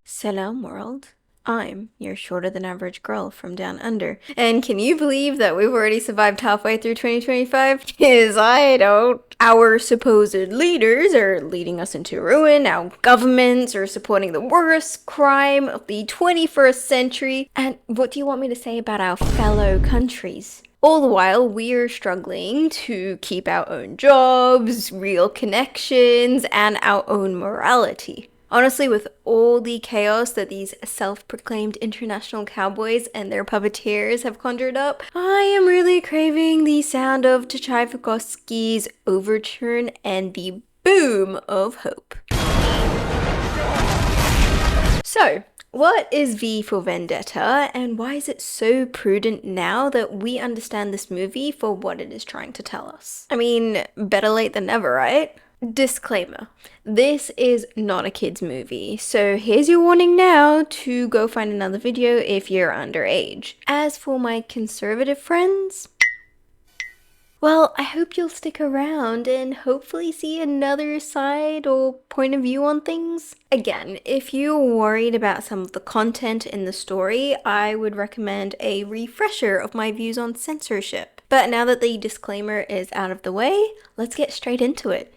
Salam world, I'm your shorter than average girl from down under. And can you believe that we've already survived halfway through 2025? Because I don't. Our supposed leaders are leading us into ruin, our governments are supporting the worst crime of the 21st century, and what do you want me to say about our fellow countries? All the while, we're struggling to keep our own jobs, real connections, and our own morality. Honestly, with all the chaos that these self-proclaimed international cowboys and their puppeteers have conjured up, I am really craving the sound of Tchaikovsky's overture and the boom of hope. So, what is V for Vendetta, and why is it so prudent now that we understand this movie for what it is trying to tell us? I mean, better late than never, right? Disclaimer, this is not a kid's movie, so here's your warning now to go find another video if you're underage. As for my conservative friends, well, I hope you'll stick around and hopefully see another side or point of view on things. Again, if you're worried about some of the content in the story, I would recommend a refresher of my views on censorship. But now that the disclaimer is out of the way, let's get straight into it.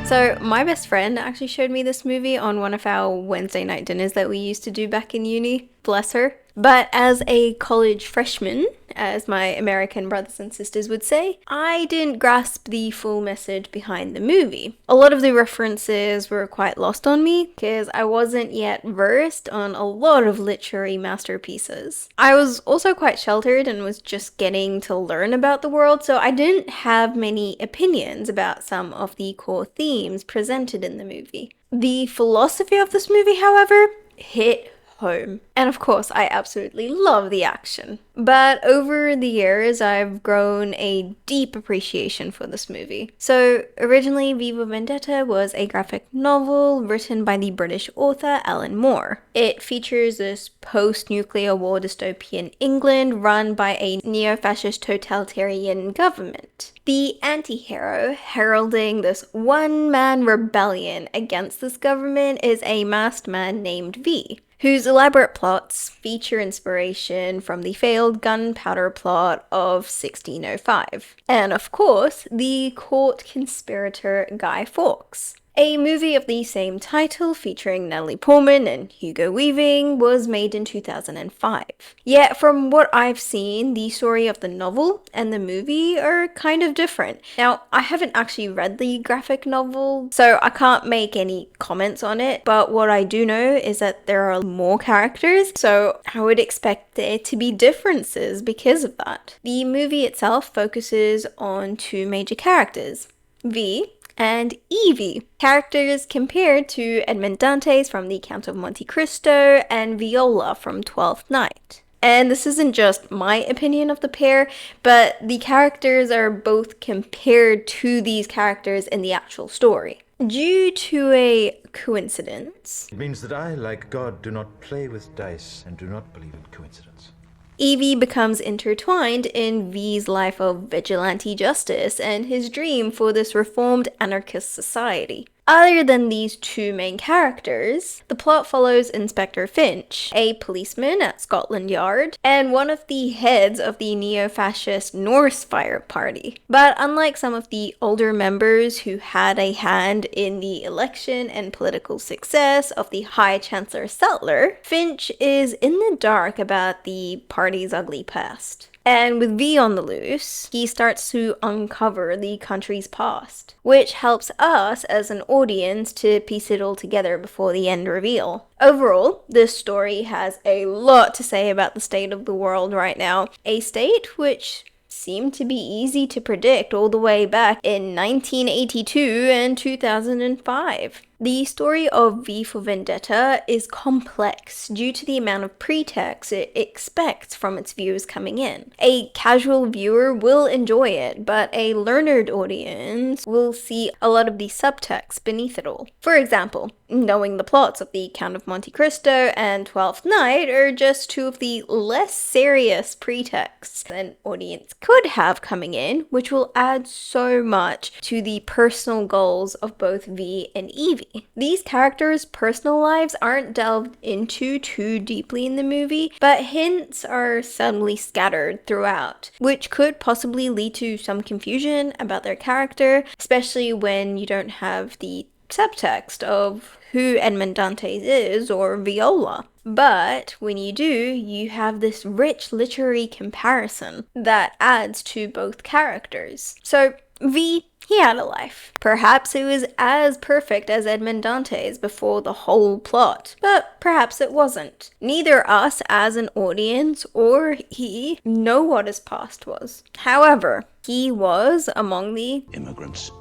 So my best friend actually showed me this movie on one of our Wednesday night dinners that we used to do back in uni. Bless her. But as a college freshman, as my American brothers and sisters would say, I didn't grasp the full message behind the movie. A lot of the references were quite lost on me because I wasn't yet versed on a lot of literary masterpieces. I was also quite sheltered and was just getting to learn about the world, so I didn't have many opinions about some of the core themes presented in the movie. The philosophy of this movie, however, hit home. And of course, I absolutely love the action. But over the years, I've grown a deep appreciation for this movie. So originally, V for Vendetta was a graphic novel written by the British author Alan Moore. It features this post-nuclear war dystopian England run by a neo-fascist totalitarian government. The anti-hero heralding this one-man rebellion against this government is a masked man named V, whose elaborate plots feature inspiration from the failed gunpowder plot of 1605. And of course, the court conspirator Guy Fawkes. A movie of the same title featuring Natalie Portman and Hugo Weaving was made in 2005. Yet from what I've seen, the story of the novel and the movie are kind of different. Now, I haven't actually read the graphic novel, so I can't make any comments on it, but what I do know is that there are more characters, so I would expect there to be differences because of that. The movie itself focuses on two major characters, V and Evey, characters compared to Edmond Dantes from The Count of Monte Cristo and Viola from Twelfth Night. And this isn't just my opinion of the pair, but the characters are both compared to these characters in the actual story. Due to a coincidence, it means that I, like God, do not play with dice and do not believe in coincidence. Evey becomes intertwined in V's life of vigilante justice and his dream for this reformed anarchist society. Other than these two main characters, the plot follows Inspector Finch, a policeman at Scotland Yard, and one of the heads of the neo-fascist Norse Fire Party. But unlike some of the older members who had a hand in the election and political success of the High Chancellor Sattler, Finch is in the dark about the party's ugly past. And with V on the loose, he starts to uncover the country's past, which helps us as an audience to piece it all together before the end reveal. Overall, this story has a lot to say about the state of the world right now, a state which seemed to be easy to predict all the way back in 1982 and 2005. The story of V for Vendetta is complex due to the amount of pretext it expects from its viewers coming in. A casual viewer will enjoy it, but a learned audience will see a lot of the subtext beneath it all. For example, knowing the plots of the Count of Monte Cristo and Twelfth Night are just two of the less serious pretexts an audience could have coming in, which will add so much to the personal goals of both V and Evey. These characters' personal lives aren't delved into too deeply in the movie, but hints are subtly scattered throughout, which could possibly lead to some confusion about their character, especially when you don't have the subtext of who Edmond Dantes is or Viola. But when you do, you have this rich literary comparison that adds to both characters. So V, he had a life. Perhaps it was as perfect as Edmond Dantes before the whole plot, but perhaps it wasn't. Neither us as an audience or he know what his past was. However, he was among the immigrants,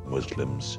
Muslims,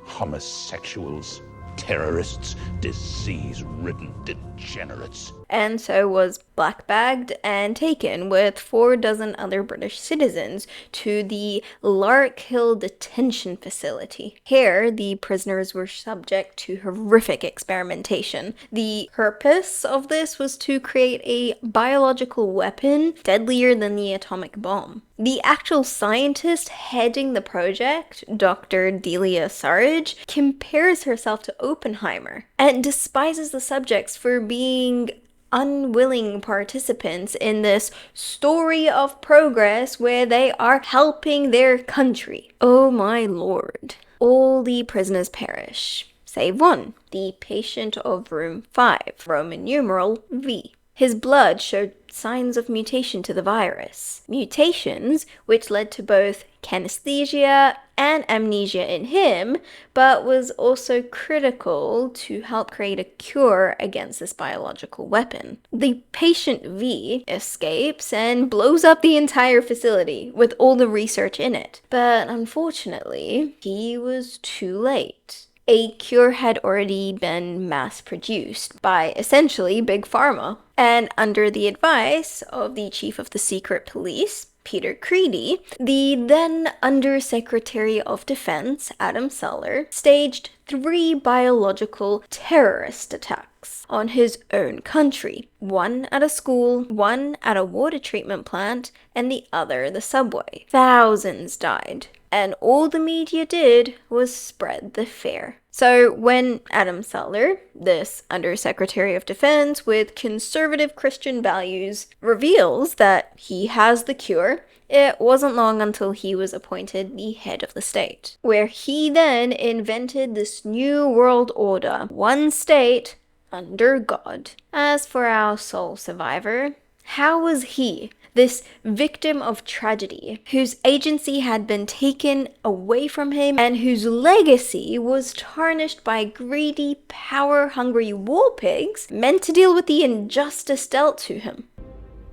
homosexuals, terrorists, disease-ridden degenerates. And so was black-bagged and taken with 4 dozen other British citizens to the Lark Hill detention facility. Here, the prisoners were subject to horrific experimentation. The purpose of this was to create a biological weapon deadlier than the atomic bomb. The actual scientist heading the project, Dr. Delia Surridge, compares herself to Oppenheimer and despises the subjects for being unwilling participants in this story of progress where they are helping their country. Oh my lord. All the prisoners perish, save one, the patient of room 5, Roman numeral V. His blood showed signs of mutation to the virus. Mutations which led to both kinesthesia and amnesia in him, but was also critical to help create a cure against this biological weapon. The patient V escapes and blows up the entire facility with all the research in it. But unfortunately, he was too late. A cure had already been mass-produced by essentially Big Pharma. And under the advice of the chief of the secret police, Peter Creedy, the then Undersecretary of Defense, Adam Suller, staged 3 biological terrorist attacks on his own country. One at a school, one at a water treatment plant, and the other the subway. Thousands died. And all the media did was spread the fear. So when Adam Suller, this Undersecretary of Defense with conservative Christian values, reveals that he has the cure, it wasn't long until he was appointed the head of the state, where he then invented this new world order, one state under God. As for our sole survivor, how was he, this victim of tragedy, whose agency had been taken away from him and whose legacy was tarnished by greedy, power-hungry war pigs, meant to deal with the injustice dealt to him?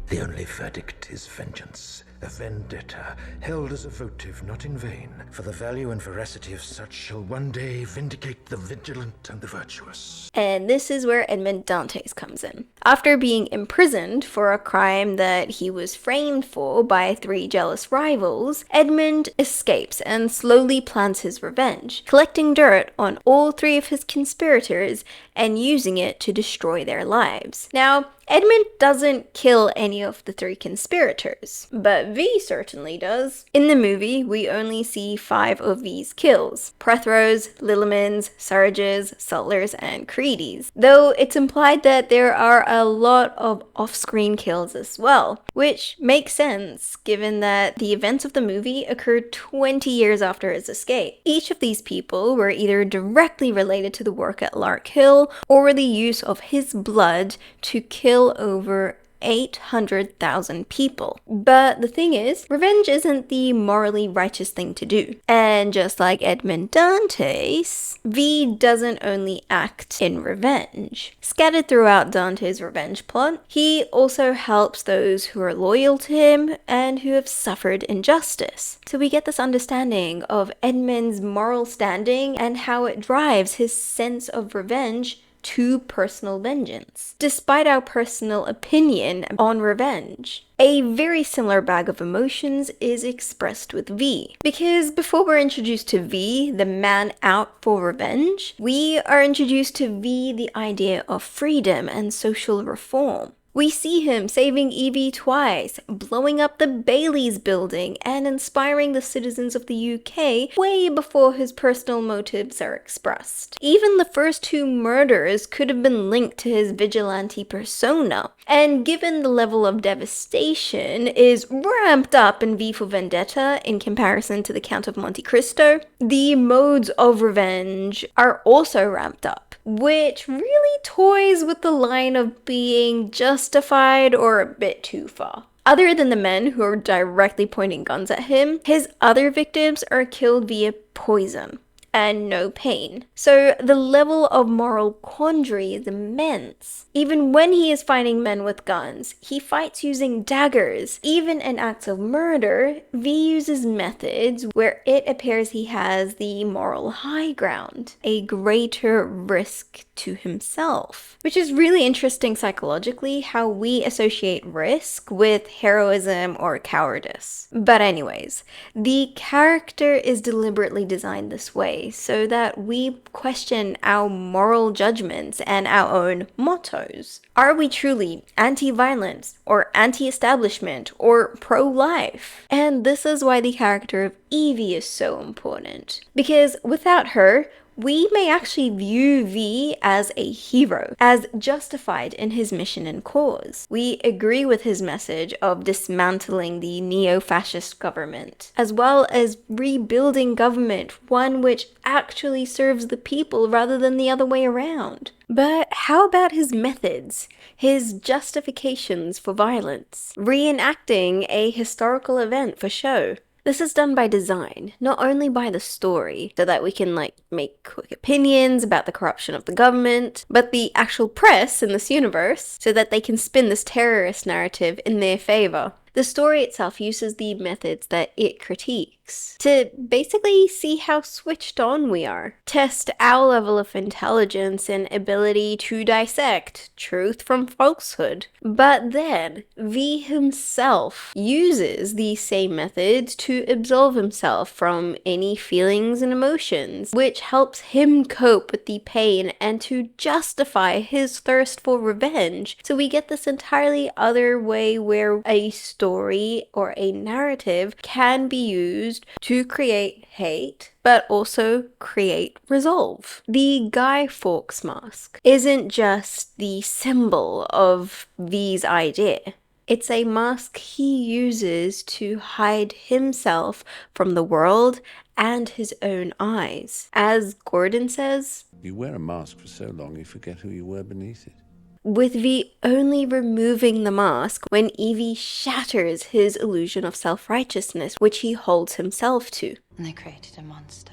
The only verdict is vengeance, a vendetta, held as a votive not in vain, for the value and veracity of such shall one day vindicate the vigilant and the virtuous. And this is where Edmond Dantes comes in. After being imprisoned for a crime that he was framed for by 3 jealous rivals, Edmond escapes and slowly plans his revenge, collecting dirt on all 3 of his conspirators and using it to destroy their lives. Now, Edmond doesn't kill any of the 3 conspirators, but V certainly does. In the movie, we only see 5 of V's kills: Prethros, Lillemans, Surridges, Sutlers, and Creedys, though it's implied that there are a lot of off-screen kills as well, which makes sense given that the events of the movie occurred 20 years after his escape. Each of these people were either directly related to the work at Lark Hill or the use of his blood to kill over 800,000 people. But the thing is, revenge isn't the morally righteous thing to do. And just like Edmond Dantes, V doesn't only act in revenge. Scattered throughout Dante's revenge plot, he also helps those who are loyal to him and who have suffered injustice. So we get this understanding of Edmund's moral standing and how it drives his sense of revenge to personal vengeance, despite our personal opinion on revenge. A very similar bag of emotions is expressed with V, because before we're introduced to V, the man out for revenge, we are introduced to V, the idea of freedom and social reform. We see him saving Evey twice, blowing up the Bailey's building, and inspiring the citizens of the UK way before his personal motives are expressed. Even the first two murders could have been linked to his vigilante persona, and given the level of devastation is ramped up in V for Vendetta in comparison to the Count of Monte Cristo, the modes of revenge are also ramped up, which really toys with the line of being justified or a bit too far. Other than the men who are directly pointing guns at him, his other victims are killed via poison and no pain. So the level of moral quandary is immense. Even when he is fighting men with guns, he fights using daggers. Even in acts of murder, V uses methods where it appears he has the moral high ground, a greater risk to himself. Which is really interesting psychologically, how we associate risk with heroism or cowardice. But anyways, the character is deliberately designed this way so that we question our moral judgments and our own mottos. Are we truly anti-violence or anti-establishment or pro-life? And this is why the character of Evey is so important. Because without her, we may actually view V as a hero, as justified in his mission and cause. We agree with his message of dismantling the neo-fascist government, as well as rebuilding government, one which actually serves the people rather than the other way around. But how about his methods, his justifications for violence, reenacting a historical event for show? This is done by design, not only by the story, so that we can make quick opinions about the corruption of the government, but the actual press in this universe, so that they can spin this terrorist narrative in their favor. The story itself uses the methods that it critiques to basically see how switched on we are, test our level of intelligence and ability to dissect truth from falsehood. But then, V himself uses these same methods to absolve himself from any feelings and emotions, which helps him cope with the pain and to justify his thirst for revenge. So we get this entirely other way where a story or a narrative can be used to create hate, but also create resolve. The Guy Fawkes mask isn't just the symbol of V's idea. It's a mask he uses to hide himself from the world and his own eyes. As Gordon says, "You wear a mask for so long you forget who you were beneath it." with V only removing the mask when Evey shatters his illusion of self-righteousness, which he holds himself to. And they created a monster.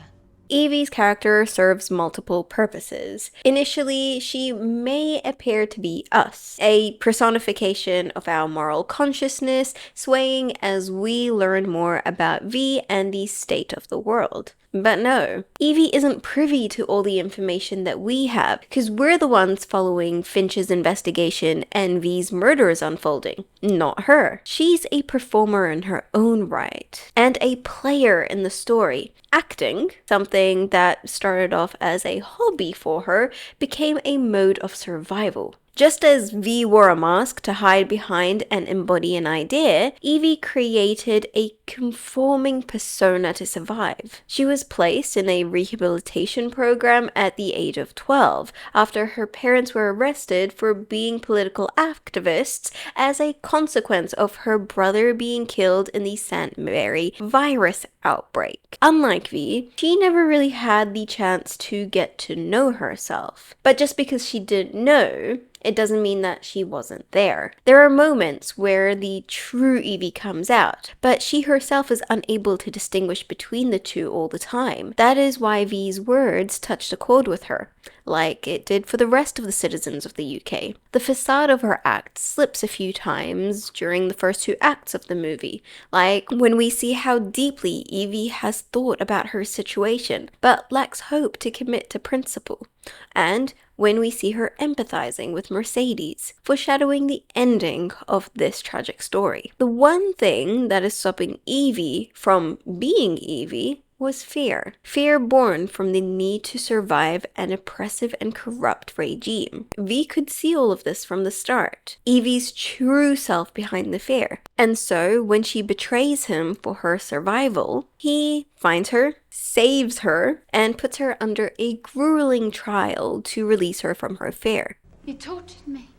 Evey's character serves multiple purposes. Initially, she may appear to be us, a personification of our moral consciousness, swaying as we learn more about V and the state of the world. But no, Evey isn't privy to all the information that we have, because we're the ones following Finch's investigation and V's murders unfolding, not her. She's a performer in her own right, and a player in the story. Acting, something that started off as a hobby for her, became a mode of survival. Just as V wore a mask to hide behind and embody an idea, Evey created a conforming persona to survive. She was placed in a rehabilitation program at the age of 12 after her parents were arrested for being political activists as a consequence of her brother being killed in the St. Mary virus outbreak. Unlike V, she never really had the chance to get to know herself. But just because she didn't know, it doesn't mean that she wasn't there. There are moments where the true Evey comes out, but she herself is unable to distinguish between the two all the time. That is why V's words touched a chord with her, like it did for the rest of the citizens of the UK. The facade of her act slips a few times during the first 2 acts of the movie, like when we see how deeply Evey has thought about her situation, but lacks hope to commit to principle, and when we see her empathizing with Mercedes, foreshadowing the ending of this tragic story. The one thing that is stopping Evey from being Evey was fear. Fear born from the need to survive an oppressive and corrupt regime. V could see all of this from the start. Evie's true self behind the fear. And so, when she betrays him for her survival, he finds her, saves her, and puts her under a grueling trial to release her from her fear. You tortured me.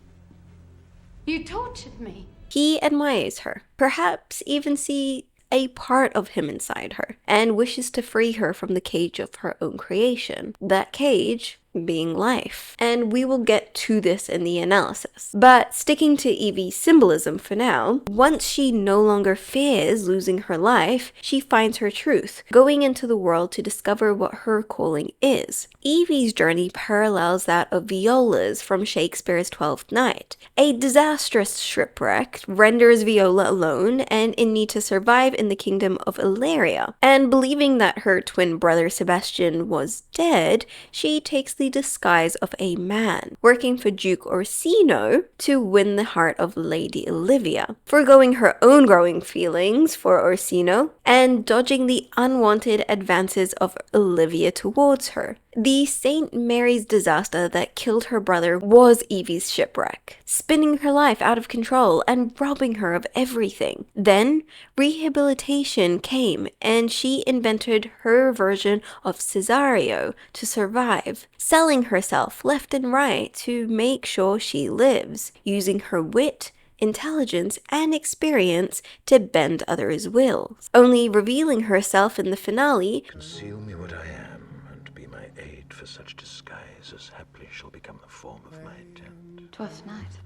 You tortured me. He admires her, perhaps even see a part of him inside her, and wishes to free her from the cage of her own creation. That cage being life. And we will get to this in the analysis. But sticking to Evie's symbolism for now, once she no longer fears losing her life, she finds her truth, going into the world to discover what her calling is. Evie's journey parallels that of Viola's from Shakespeare's Twelfth Night. A disastrous shipwreck renders Viola alone and in need to survive in the kingdom of Illyria. And believing that her twin brother Sebastian was dead, she takes the disguise of a man, working for Duke Orsino to win the heart of Lady Olivia, foregoing her own growing feelings for Orsino and dodging the unwanted advances of Olivia towards her. The St. Mary's disaster that killed her brother was Evie's shipwreck, spinning her life out of control and robbing her of everything. Then, rehabilitation came and she invented her version of Cesario to survive, selling herself left and right to make sure she lives, using her wit, intelligence, and experience to bend others' wills, only revealing herself in the finale. Conceal me what I am, and be my aid for such disguise as haply shall become the form of my intent. Twelfth night.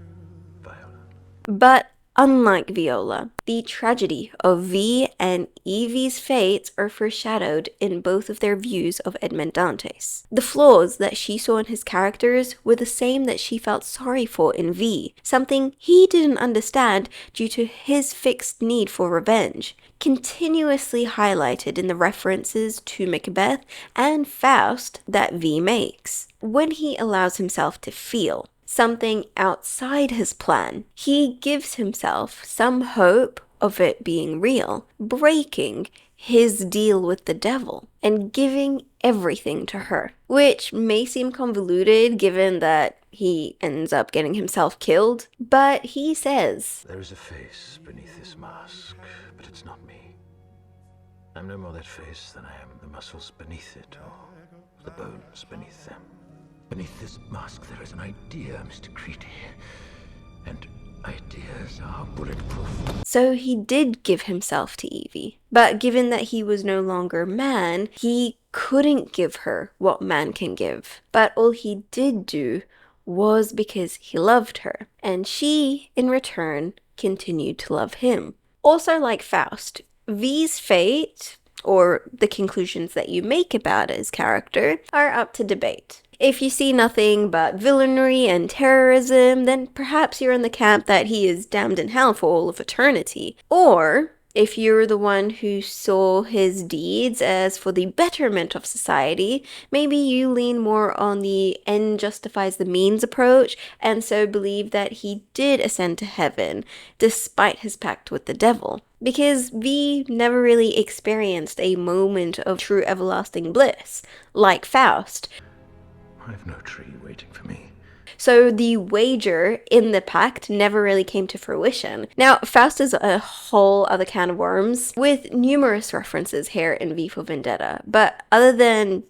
Viola. But unlike Viola, the tragedy of V and Evie's fates are foreshadowed in both of their views of Edmond Dantes. The flaws that she saw in his characters were the same that she felt sorry for in V, something he didn't understand due to his fixed need for revenge, continuously highlighted in the references to Macbeth and Faust that V makes. When he allows himself to feel something outside his plan, he gives himself some hope of it being real, breaking his deal with the devil and giving everything to her, which may seem convoluted given that he ends up getting himself killed, but he says, There is a face beneath this mask, but it's not me. I'm no more that face than I am the muscles beneath it, or the bones beneath them. Beneath this mask there is an idea, Mr. Creedy, and ideas are bulletproof. So he did give himself to Evie, but given that he was no longer man, he couldn't give her what man can give. But all he did do was because he loved her, and she, in return, continued to love him. Also, like Faust, V's fate, or the conclusions that you make about his character, are up to debate. If you see nothing but villainy and terrorism, then perhaps you're in the camp that he is damned in hell for all of eternity. Or, if you're the one who saw his deeds as for the betterment of society, maybe you lean more on the end justifies the means approach, and so believe that he did ascend to heaven, despite his pact with the devil. Because V never really experienced a moment of true everlasting bliss, like Faust. I've no tree waiting for me. So the wager in the pact never really came to fruition. Now, Faust is a whole other can of worms, with numerous references here in V for Vendetta. But other than,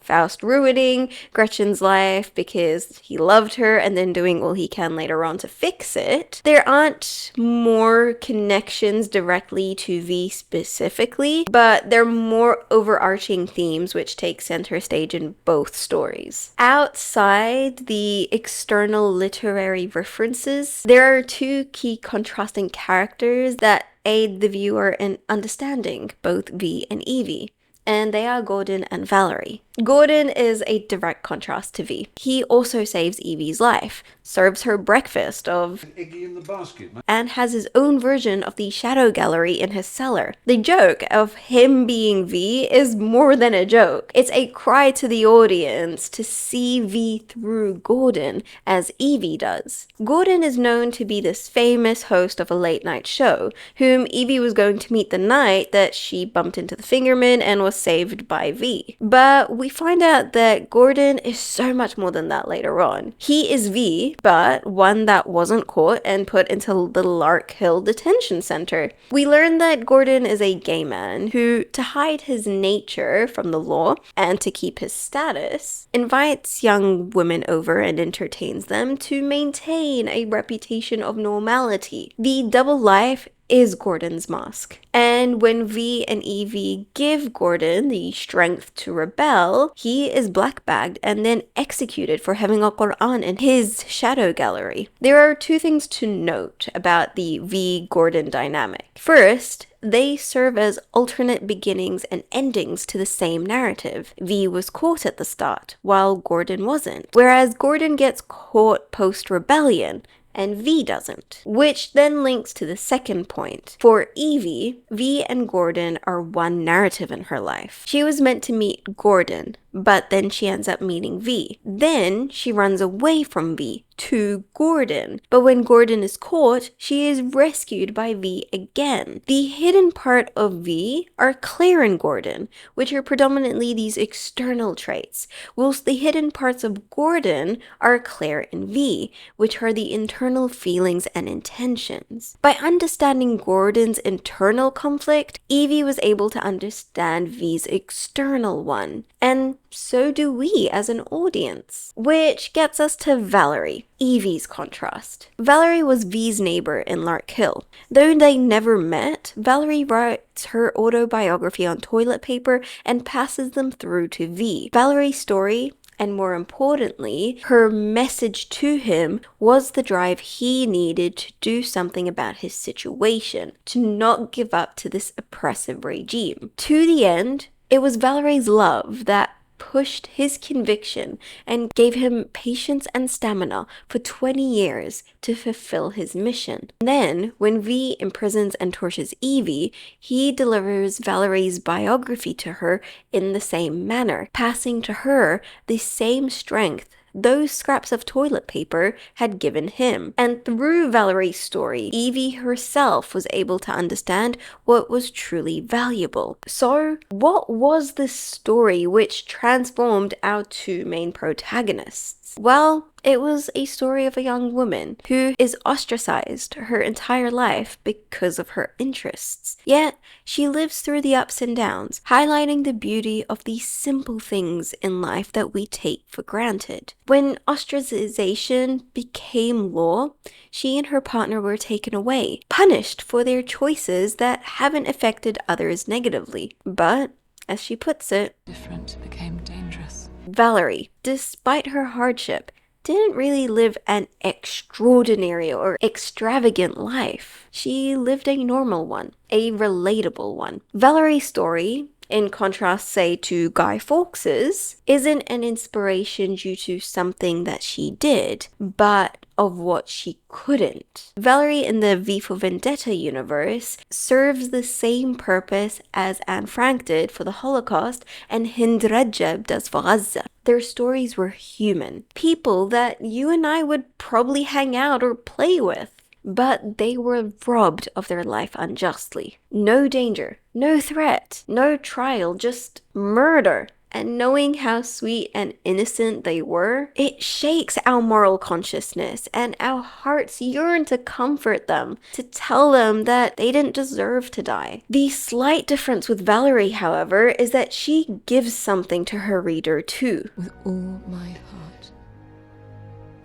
Faust ruining Gretchen's life because he loved her and then doing all he can later on to fix it, there aren't more connections directly to V specifically, but they're more overarching themes which take center stage in both stories. Outside the external literary references, there are two key contrasting characters that aid the viewer in understanding both V and Evie, and they are Gordon and Valerie. Gordon is a direct contrast to V. He also saves Evie's life, serves her breakfast of Eggy in the basket, mate. and has his own version of the shadow gallery in his cellar. The joke of him being V is more than a joke. It's a cry to the audience to see V through Gordon, as Evie does. Gordon is known to be this famous host of a late night show, whom Evie was going to meet the night that she bumped into the Fingerman and was saved by V. But we find out that Gordon is so much more than that later on. He is V, but one that wasn't caught and put into the Lark Hill detention center. We learn that Gordon is a gay man who, to hide his nature from the law and to keep his status, invites young women over and entertains them to maintain a reputation of normality. The double life is Gordon's mask. And when V and Evie give Gordon the strength to rebel, he is black-bagged and then executed for having a Quran in his shadow gallery. There are two things to note about the V-Gordon dynamic. First, they serve as alternate beginnings and endings to the same narrative. V was caught at the start, while Gordon wasn't. Whereas Gordon gets caught post-rebellion, and V doesn't. Which then links to the second point. For Evie, V and Gordon are one narrative in her life. She was meant to meet Gordon, but then she ends up meeting V. Then she runs away from V to Gordon. But when Gordon is caught, she is rescued by V again. The hidden part of V are Claire and Gordon, which are predominantly these external traits, whilst the hidden parts of Gordon are Claire and V, which are the internal feelings and intentions. By understanding Gordon's internal conflict, Evie was able to understand V's external one. And so do we as an audience. Which gets us to Valerie, Evie's contrast. Valerie was V's neighbor in Lark Hill. Though they never met, Valerie writes her autobiography on toilet paper and passes them through to V. Valerie's story, and more importantly, her message to him, was the drive he needed to do something about his situation, to not give up to this oppressive regime. To the end, it was Valerie's love that pushed his conviction and gave him patience and stamina for 20 years to fulfill his mission. Then, when V imprisons and tortures Evie, he delivers Valerie's biography to her in the same manner, passing to her the same strength those scraps of toilet paper had given him. And through Valerie's story, Evie herself was able to understand what was truly valuable. So, what was this story which transformed our two main protagonists? Well, it was a story of a young woman who is ostracized her entire life because of her interests. Yet, she lives through the ups and downs, highlighting the beauty of these simple things in life that we take for granted. When ostracization became law, she and her partner were taken away, punished for their choices that haven't affected others negatively. But, as she puts it, Different became dangerous. Valerie, despite her hardship, didn't really live an extraordinary or extravagant life. She lived a normal one, a relatable one. Valerie's story, in contrast, say, to Guy Fawkes's, isn't an inspiration due to something that she did, but of what she couldn't. Valerie in the V for Vendetta universe serves the same purpose as Anne Frank did for the Holocaust and Hind Rajab does for Gaza. Their stories were human. People that you and I would probably hang out or play with. But they were robbed of their life unjustly. No danger, no threat, no trial, just murder. And knowing how sweet and innocent they were, it shakes our moral consciousness, and our hearts yearn to comfort them, to tell them that they didn't deserve to die. The slight difference with Valerie, however, is that she gives something to her reader too. With all my heart,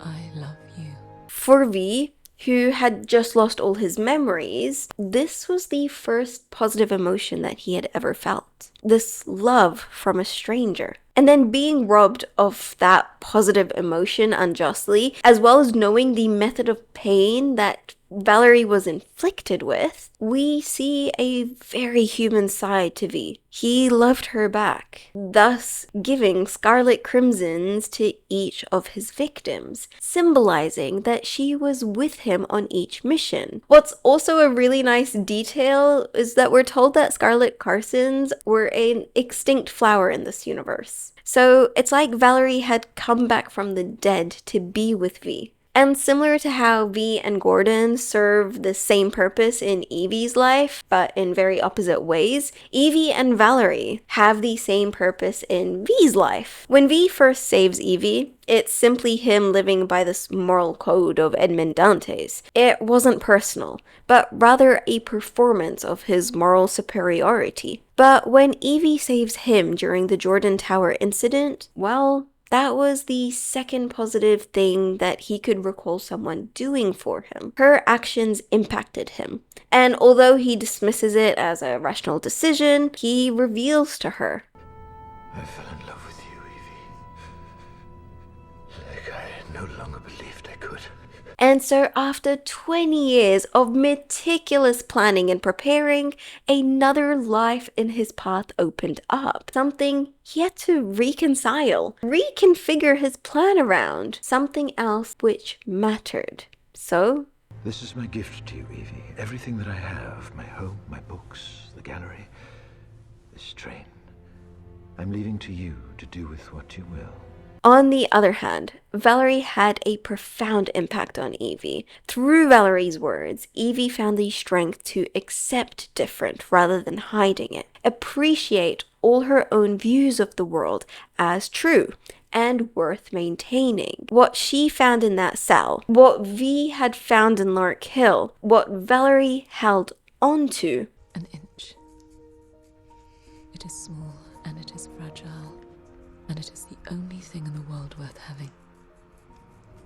I love you. For V, who had just lost all his memories, this was the first positive emotion that he had ever felt. This love from a stranger. And then being robbed of that positive emotion unjustly, as well as knowing the method of pain that Valerie was inflicted with, we see a very human side to V. He loved her back, thus giving scarlet crimsons to each of his victims, symbolizing that she was with him on each mission. What's also a really nice detail is that we're told that scarlet carsons were an extinct flower in this universe. So it's like Valerie had come back from the dead to be with V. And similar to how V and Gordon serve the same purpose in Evie's life, but in very opposite ways, Evie and Valerie have the same purpose in V's life. When V first saves Evie, it's simply him living by this moral code of Edmond Dantes. It wasn't personal, but rather a performance of his moral superiority. But when Evie saves him during the Jordan Tower incident, well, that was the second positive thing that he could recall someone doing for him. Her actions impacted him. And although he dismisses it as a rational decision, he reveals to her, I fell in love with you, Evie. Like I no longer believed I could. And so after 20 years of meticulous planning and preparing, another life in his path opened up. Something he had to reconcile, reconfigure his plan around, something else which mattered. So, This is my gift to you, Evie. Everything that I have, my home, my books, the gallery, this train. I'm leaving to you to do with what you will. on the other hand, Valerie had a profound impact on Evie. Through Valerie's words, Evie found the strength to accept different rather than hiding it, appreciate all her own views of the world as true and worth maintaining. What she found in that cell, what V had found in Lark Hill, what Valerie held onto. An inch. It is small and it is fragile, and it is the only thing in the world worth having.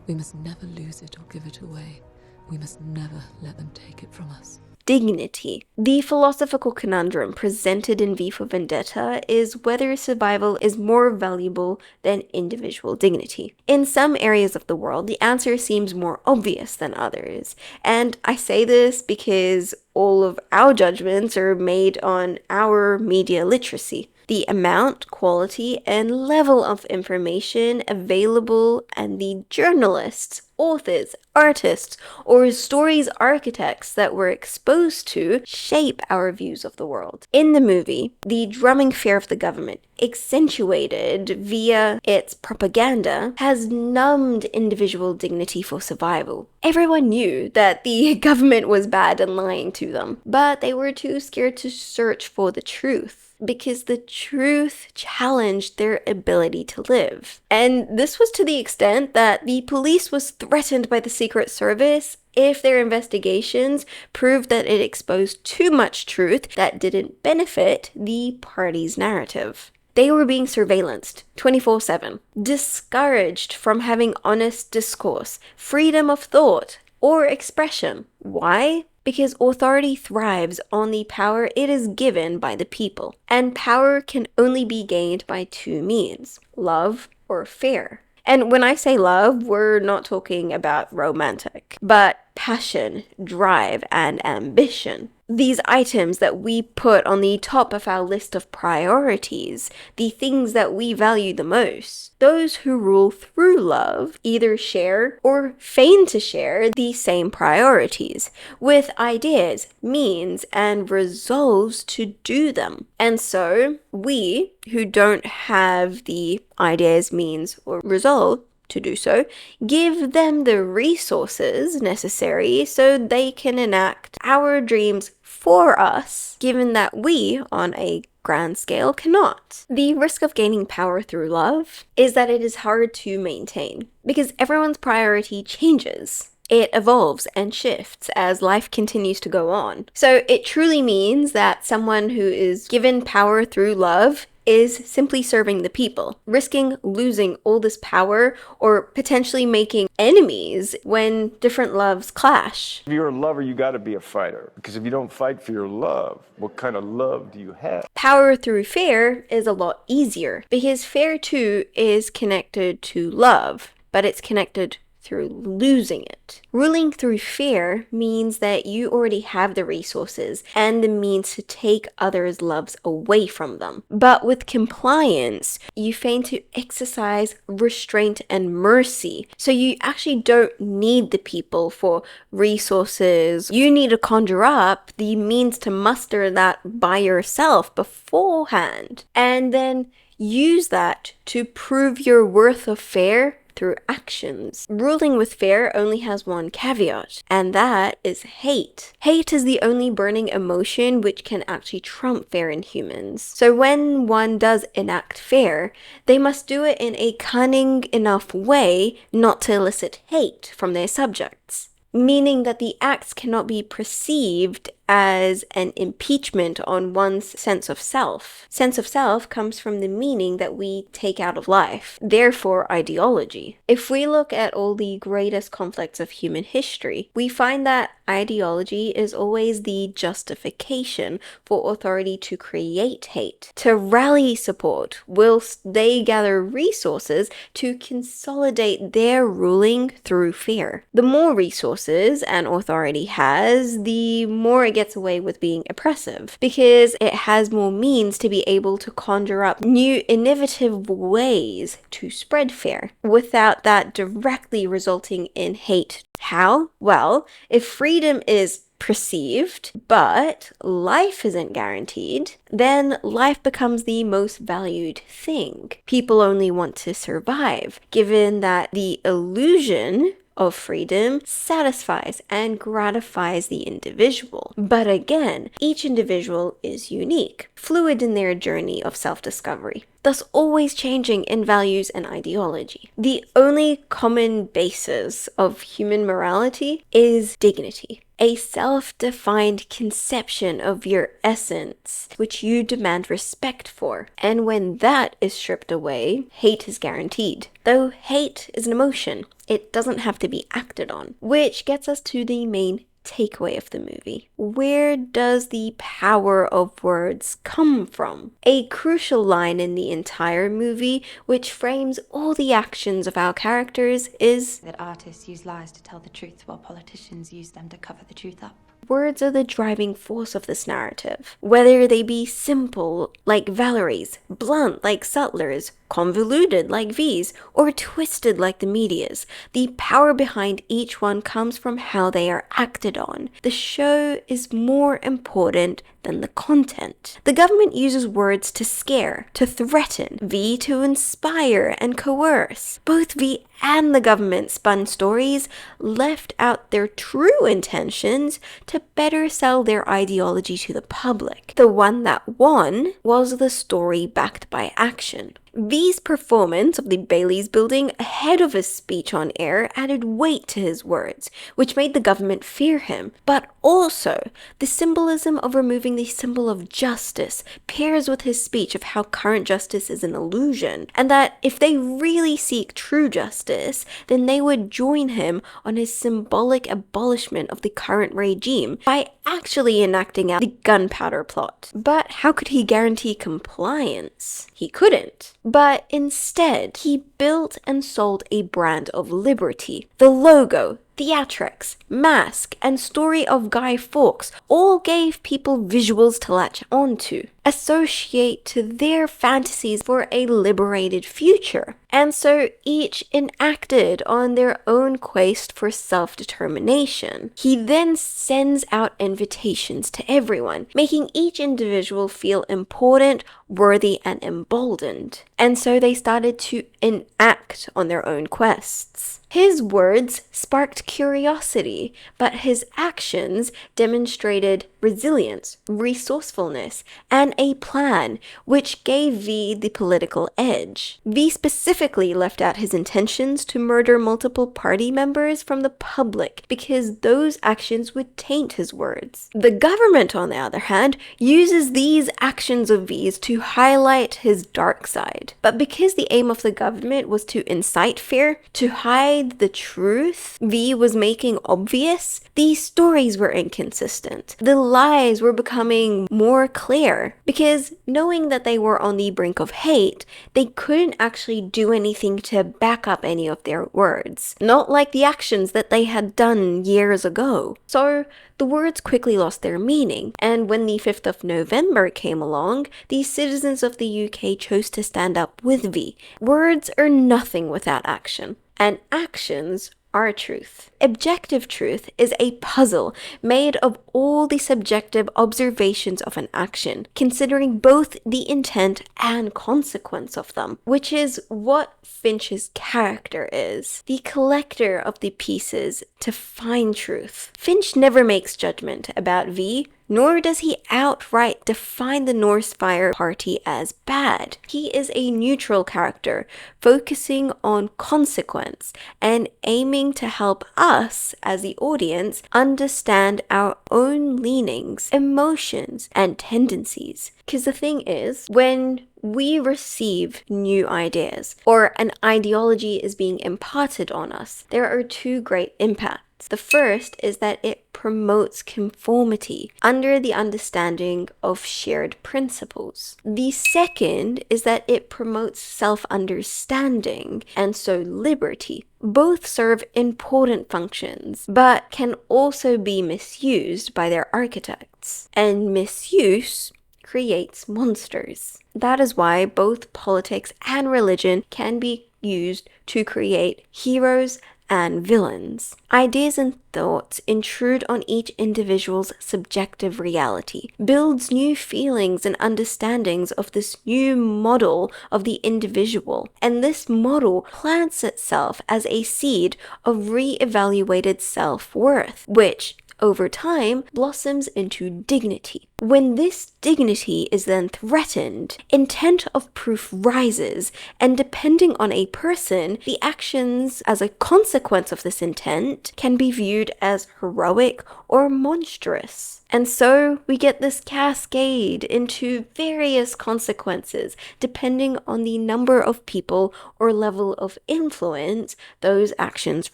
We must never lose it or give it away. We must never let them take it from us. Dignity. The philosophical conundrum presented in V for Vendetta is whether survival is more valuable than individual dignity. In some areas of the world, the answer seems more obvious than others. And I say this because all of our judgments are made on our media literacy. The amount, quality, and level of information available, and the journalists, authors, artists, or stories architects that we're exposed to shape our views of the world. In the movie, the drumming fear of the government, accentuated via its propaganda, has numbed individual dignity for survival. Everyone knew that the government was bad and lying to them, but they were too scared to search for the truth, because the truth challenged their ability to live. And this was to the extent that the police was threatened by the Secret Service if their investigations proved that it exposed too much truth that didn't benefit the party's narrative. They were being surveillanced 24/7, discouraged from having honest discourse, freedom of thought, or expression. Why? Because authority thrives on the power it is given by the people, and power can only be gained by two means: love or fear. And when I say love, we're not talking about romantic, but passion, drive, and ambition. These items that we put on the top of our list of priorities, the things that we value the most. Those who rule through love either share or feign to share the same priorities, with ideas, means, and resolves to do them. And so, we, who don't have the ideas, means, or resolve to do so, give them the resources necessary so they can enact our dreams for us, given that we, on a grand scale, cannot. The risk of gaining power through love is that it is hard to maintain, because everyone's priority changes. It evolves and shifts as life continues to go on. So it truly means that someone who is given power through love is simply serving the people, risking losing all this power or potentially making enemies when different loves clash. If you're a lover, you got to be a fighter. Because if you don't fight for your love, what kind of love do you have? Power through fear is a lot easier because fear too is connected to love, but it's connected through losing it. Ruling through fear means that you already have the resources and the means to take others' loves away from them. But with compliance, you feign to exercise restraint and mercy. So you actually don't need the people for resources. You need to conjure up the means to muster that by yourself beforehand. And then use that to prove your worth of fear through actions. Ruling with fear only has one caveat, and that is hate. Hate is the only burning emotion which can actually trump fear in humans. So when one does enact fear, they must do it in a cunning enough way not to elicit hate from their subjects. Meaning that the acts cannot be perceived as an impeachment on one's sense of self. Sense of self comes from the meaning that we take out of life, therefore ideology. If we look at all the greatest conflicts of human history, we find that ideology is always the justification for authority to create hate, to rally support, whilst they gather resources to consolidate their ruling through fear. The more resources an authority has, the more it gets away with being oppressive, because it has more means to be able to conjure up new innovative ways to spread fear without that directly resulting in hate. How? Well, if freedom is perceived, but life isn't guaranteed, then life becomes the most valued thing. People only want to survive, given that the illusion of freedom satisfies and gratifies the individual. But again, each individual is unique, fluid in their journey of self-discovery, thus always changing in values and ideology. The only common basis of human morality is dignity, a self-defined conception of your essence, which you demand respect for. And when that is stripped away, hate is guaranteed. Though hate is an emotion, it doesn't have to be acted on, which gets us to the main takeaway of the movie. Where does the power of words come from? A crucial line in the entire movie, which frames all the actions of our characters, is that artists use lies to tell the truth while politicians use them to cover the truth up. Words are the driving force of this narrative. Whether they be simple, like Valerie's, blunt, like Sutler's, convoluted, like V's, or twisted, like the media's, the power behind each one comes from how they are acted on. The show is more important than the content. The government uses words to scare, to threaten, V to inspire and coerce. Both V and the government spun stories left out their true intentions to better sell their ideology to the public. The one that won was the story backed by action. V's performance of the Bailey's building ahead of his speech on air added weight to his words, which made the government fear him. But also, the symbolism of removing the symbol of justice pairs with his speech of how current justice is an illusion, and that if they really seek true justice, then they would join him on his symbolic abolishment of the current regime by actually enacting out the gunpowder plot. But how could he guarantee compliance? He couldn't. But instead, he built and sold a brand of liberty. The logo, theatrics, mask, and story of Guy Fawkes all gave people visuals to latch onto, associate to their fantasies for a liberated future. And so each enacted on their own quest for self-determination. He then sends out invitations to everyone, making each individual feel important, worthy, and emboldened. And so they started to enact on their own quests. His words sparked curiosity, but his actions demonstrated resilience, resourcefulness, and a plan, which gave V the political edge. V specifically left out his intentions to murder multiple party members from the public because those actions would taint his words. The government, on the other hand, uses these actions of V's to highlight his dark side. But because the aim of the government was to incite fear, to hide the truth V was making obvious, these stories were inconsistent. The lies were becoming more clear because knowing that they were on the brink of hate, they couldn't actually do anything to back up any of their words. Not like the actions that they had done years ago. So the words quickly lost their meaning, and when the 5th of November came along, the citizens of the UK chose to stand up with V. Words are nothing without action, and actions are truth. Objective truth is a puzzle made of all the subjective observations of an action, considering both the intent and consequence of them, which is what Finch's character is, the collector of the pieces to find truth. Finch never makes judgment about V, nor does he outright define the Northfire Party as bad. He is a neutral character, focusing on consequence and aiming to help us, as the audience, understand our own leanings, emotions, and tendencies. Because the thing is, when we receive new ideas, or an ideology is being imparted on us, there are two great impacts. The first is that it promotes conformity under the understanding of shared principles. The second is that it promotes self-understanding and so liberty. Both serve important functions, but can also be misused by their architects. And misuse creates monsters. That is why both politics and religion can be used to create heroes and villains. Ideas and thoughts intrude on each individual's subjective reality, builds new feelings and understandings of this new model of the individual, and this model plants itself as a seed of re-evaluated self-worth, which over time blossoms into dignity. When this dignity is then threatened, intent of proof rises, and depending on a person, the actions as a consequence of this intent can be viewed as heroic or monstrous. And so we get this cascade into various consequences depending on the number of people or level of influence those actions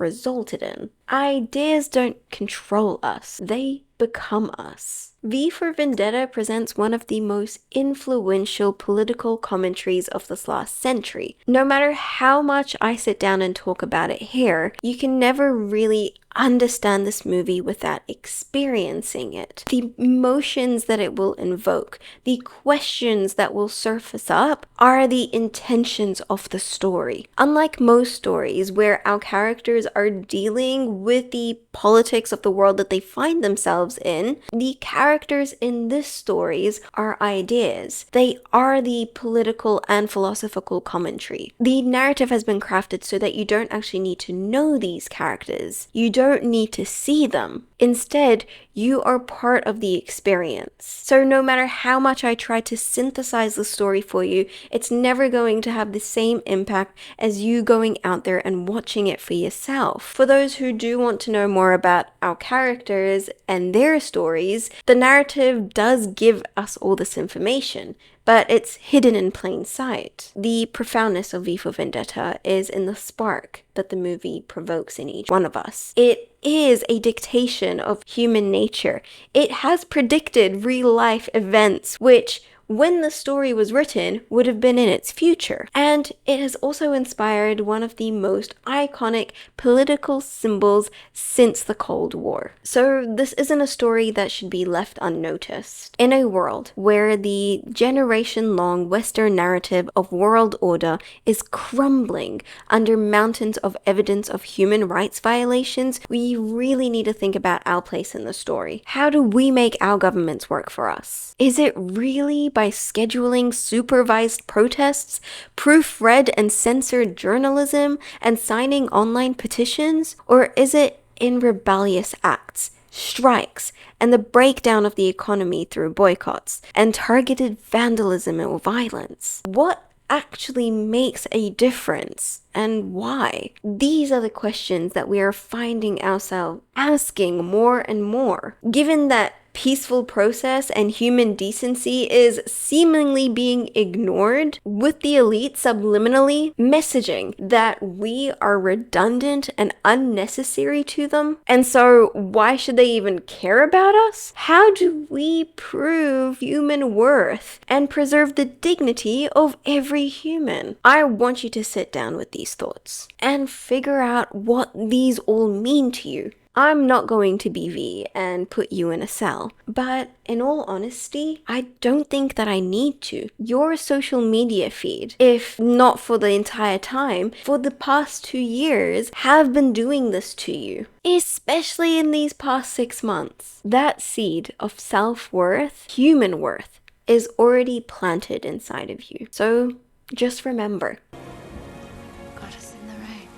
resulted in. Ideas don't control us, they become us. V for Vendetta presents one of the most influential political commentaries of this last century. No matter how much I sit down and talk about it here, you can never really understand this movie without experiencing it. The emotions that it will invoke, the questions that will surface up, are the intentions of the story. Unlike most stories where our characters are dealing with the politics of the world that they find themselves in, the characters in this stories are ideas. They are the political and philosophical commentary. The narrative has been crafted so that you don't actually need to know these characters. You don't need to see them. Instead, you are part of the experience. So no matter how much I try to synthesize the story for you, it's never going to have the same impact as you going out there and watching it for yourself. For those who do want to know more about our characters and their stories, the narrative does give us all this information, but it's hidden in plain sight. The profoundness of V for Vendetta is in the spark that the movie provokes in each one of us. It is a dictation of human nature. It has predicted real-life events, which, when the story was written, would have been in its future. And it has also inspired one of the most iconic political symbols since the Cold War. So this isn't a story that should be left unnoticed. In a world where the generation-long Western narrative of world order is crumbling under mountains of evidence of human rights violations, we really need to think about our place in the story. How do we make our governments work for us? Is it really by scheduling supervised protests, proofread and censored journalism, and signing online petitions? Or is it in rebellious acts, strikes, and the breakdown of the economy through boycotts, and targeted vandalism or violence? What actually makes a difference and why? These are the questions that we are finding ourselves asking more and more, given that peaceful process and human decency is seemingly being ignored, with the elite subliminally messaging that we are redundant and unnecessary to them. And so why should they even care about us? How do we prove human worth and preserve the dignity of every human? I want you to sit down with these thoughts and figure out what these all mean to you. I'm not going to be V and put you in a cell, but in all honesty, I don't think that I need to. Your social media feed, if not for the entire time, for the past 2 years, have been doing this to you, especially in these past 6 months. That seed of self-worth, human worth, is already planted inside of you. So just remember. Got us in the rain.